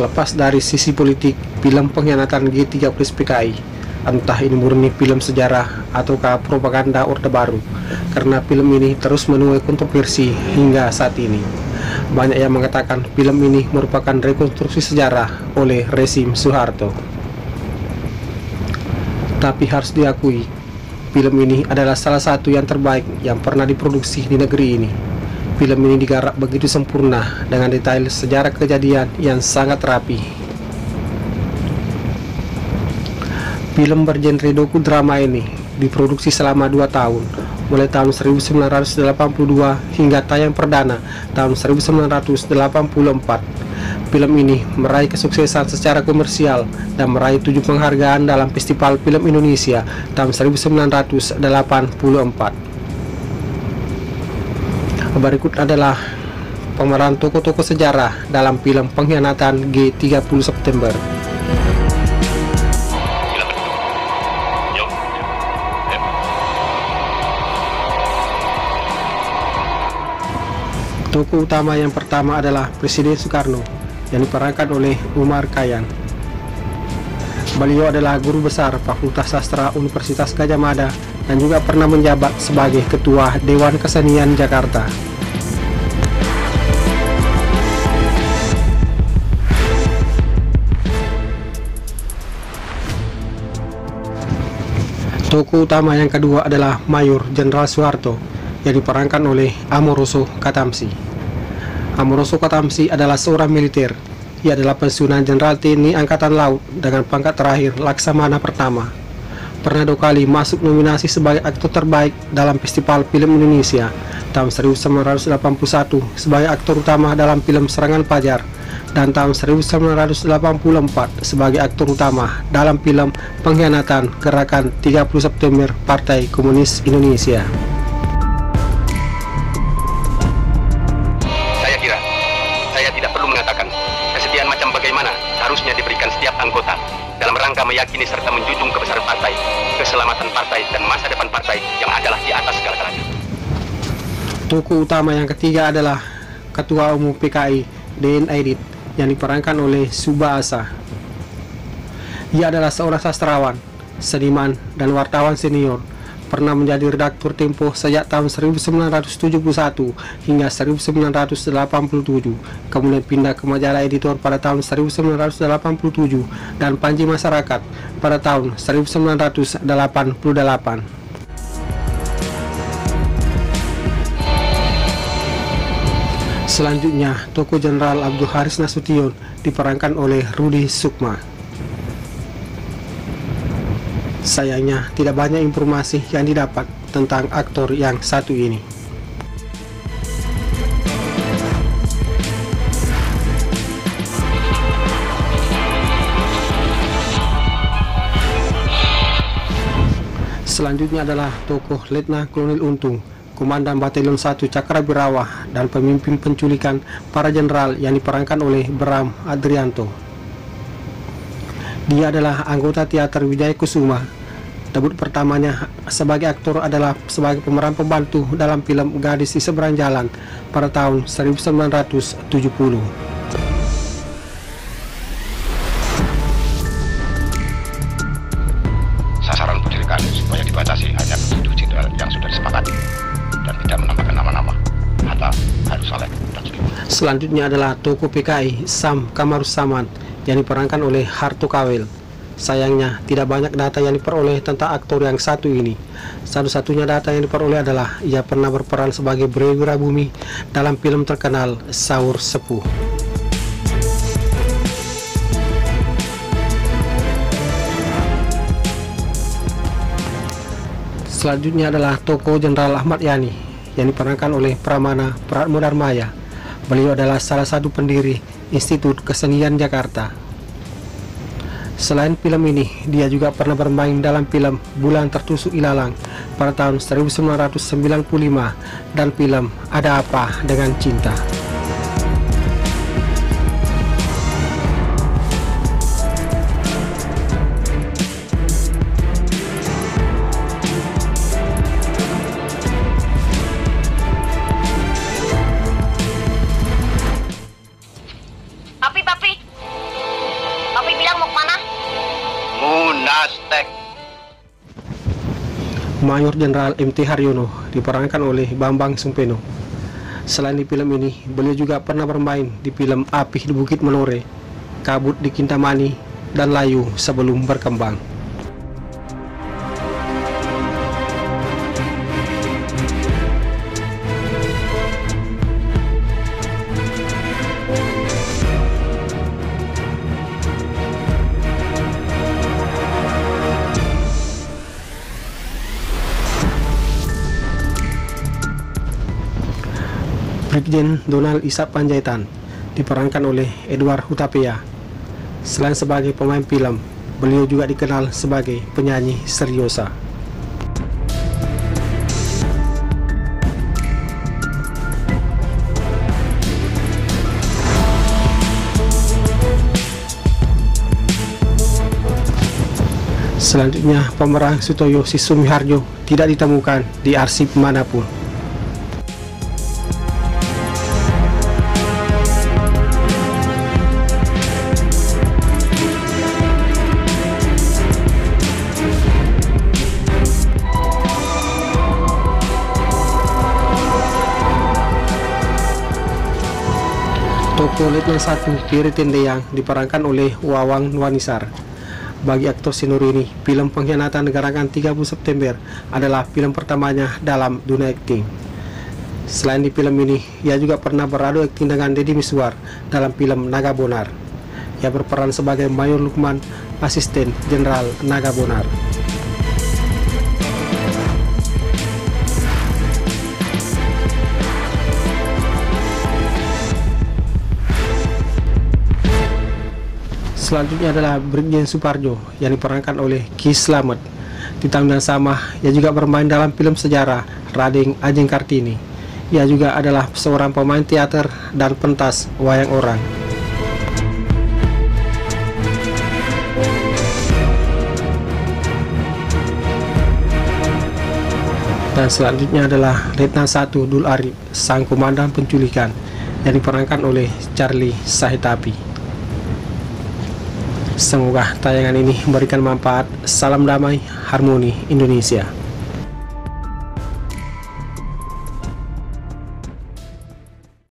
Terlepas dari sisi politik, film pengkhianatan G30 PKI, entah ini murni film sejarah ataukah propaganda Orde Baru, karena film ini terus menuai kontroversi hingga saat ini. Banyak yang mengatakan film ini merupakan rekonstruksi sejarah oleh rezim Soeharto. Tapi harus diakui, film ini adalah salah satu yang terbaik yang pernah diproduksi di negeri ini. Film ini digarap begitu sempurna dengan detail sejarah kejadian yang sangat rapi. Film bergenre dokudrama ini diproduksi selama 2 tahun, mulai tahun 1982 hingga tayang perdana tahun 1984. Film ini meraih kesuksesan secara komersial dan meraih 7 penghargaan dalam Festival Film Indonesia tahun 1984. Berikut adalah pemeran tokoh-tokoh sejarah dalam film pengkhianatan G30 September. Tokoh utama yang pertama adalah Presiden Soekarno yang diperankan oleh Umar Khayyam. Beliau adalah guru besar Fakultas Sastra Universitas Gadjah Mada dan juga pernah menjabat sebagai Ketua Dewan Kesenian Jakarta. Tokoh utama yang kedua adalah Mayor Jenderal Soeharto yang diperankan oleh Amoroso Katamsi. Amoroso Katamsi adalah seorang militer. Ia adalah pensiunan Jenderal TNI Angkatan Laut dengan pangkat terakhir Laksamana Pertama. Pernah 2 kali masuk nominasi sebagai aktor terbaik dalam Festival Film Indonesia tahun 1981 sebagai aktor utama dalam film Serangan Fajar dan tahun 1984 sebagai aktor utama dalam film pengkhianatan Gerakan 30 September Partai Komunis Indonesia. Saya kira saya tidak perlu mengatakan kesetiaan macam bagaimana harusnya diberikan setiap anggota dalam rangka meyakini serta menjunjung kebesaran partai, keselamatan partai, dan masa depan partai yang adalah di atas segala-galanya. Tokoh utama yang ketiga adalah Ketua Umum PKI D.N. Aidit yang diperankan oleh Subha Asa. Ia adalah seorang sastrawan, seniman, dan wartawan senior. Pernah menjadi redaktur Tempo sejak tahun 1971 hingga 1987, kemudian pindah ke majalah Editor pada tahun 1987 dan Panji Masyarakat pada tahun 1988. Selanjutnya, tokoh Jenderal Abdul Haris Nasution diperankan oleh Rudi Sukma. Sayangnya, tidak banyak informasi yang didapat tentang aktor yang satu ini. Selanjutnya adalah tokoh Letnan Kolonel Untung, Komandan Batalion 1 Cakrabirawa dan pemimpin penculikan para jenderal yang diperankan oleh Bram Adrianto. Dia adalah anggota teater Wijaya Kusuma. Debut pertamanya sebagai aktor adalah sebagai pemeran pembantu dalam film Gadis di Seberang Jalan pada tahun 1970. Sasaran penculikan supaya dibatasi hanya 7 jenderal yang sudah disepakati dan tidak menambahkan nama-nama. Hatta, Harus Saleh, dan Sudirman. Selanjutnya adalah tokoh PKI Sam Kamaruszaman yang diperankan oleh Harto Kawel. Sayangnya, tidak banyak data yang diperoleh tentang aktor yang satu ini. Satu-satunya data yang diperoleh adalah ia pernah berperan sebagai Bre Wirabumi dalam film terkenal Saur Sepuh. Selanjutnya adalah tokoh Jenderal Ahmad Yani yang diperankan oleh Pramana Pratmodarmaya. Beliau adalah salah satu pendiri Institut Kesenian Jakarta. Selain film ini, dia juga pernah bermain dalam film Bulan Tertusuk Ilalang pada tahun 1995 dan film Ada Apa Dengan Cinta. Papi, Mayor Jenderal MT Haryono diperankan oleh Bambang Sumpeno. Selain di film ini, beliau juga pernah bermain di film Api di Bukit Menore, Kabut di Kintamani, dan Layu Sebelum Berkembang. Brigjen Donald Isap Panjaitan diperankan oleh Edward Hutapea. Selain sebagai pemain film, beliau juga dikenal sebagai penyanyi seriosa. Selanjutnya, pemeran Sutoyo Sumiharjo tidak ditemukan di arsip manapun. Tokoh Letnan 1 Piri Tendeyang diperankan oleh Wawang Nwanisar. Bagi aktor senior ini, film Pengkhianatan Negarakan 30 September adalah film pertamanya dalam dunia akting. Selain di film ini, ia juga pernah beradu akting dengan Deddy Miswar dalam film Naga Bonar. Ia berperan sebagai Mayor Lukman, asisten Jenderal Naga Bonar. Selanjutnya adalah Brigjen Suparjo yang diperankan oleh Ki Slamet. Di tahun yang sama, ia juga bermain dalam film sejarah Raden Ajeng Kartini. Ia juga adalah seorang pemain teater dan pentas wayang orang. Dan selanjutnya adalah Letnan 1 Dul Arif, sang komandan penculikan, yang diperankan oleh Charlie Sahetapi. Semoga tayangan ini memberikan manfaat. Salam damai, harmoni Indonesia.